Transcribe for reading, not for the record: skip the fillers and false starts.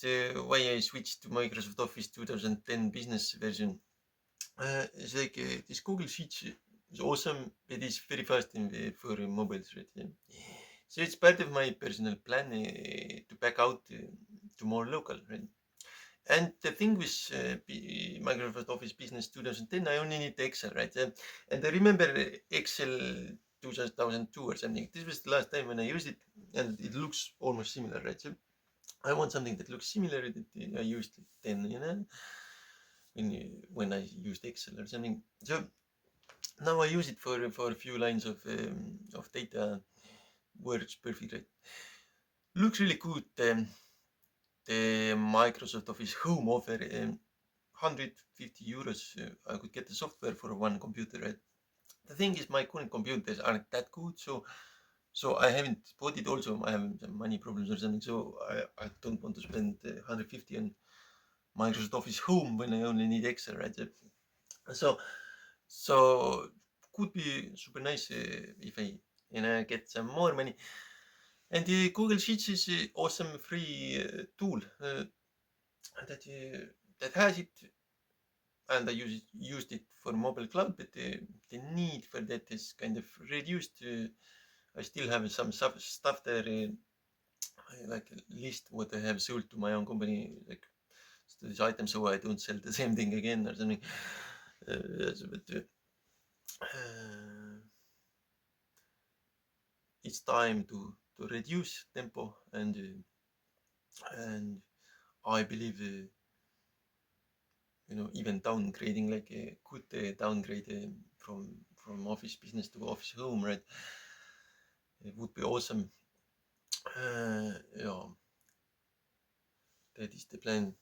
why I switched to Microsoft Office 2010 business version. It's like this Google Sheets is awesome. It is very fast for mobiles, right? So it's part of my personal plan to back out to more local, right? And the thing with Microsoft Office Business 2010, I only need Excel, right? And I remember Excel 2002 or something. This was the last time when I used it, and it looks almost similar, right? So I want something that looks similar that I used it then, when I used Excel or something. So now I use it for a few lines of data. Works perfect, right? Looks really good. The Microsoft Office Home offer 150 euros. I could get the software for one computer, right? The thing is, my current computers aren't that good, so I haven't bought it. Also, I have some money problems or something, so I don't want to spend 150 on Microsoft Office Home when I only need Excel, right? So could be super nice if I get some more money. And the Google Sheets is an awesome free tool that has it, and I used it for mobile cloud, but the need for that is kind of reduced. I still have some stuff there, like a list what I have sold to my own company, like this item, so I don't sell the same thing again or something. It's time to reduce tempo, and I believe even downgrading, like a good downgrade from office business to office home, right? It would be awesome. Yeah, that is the plan.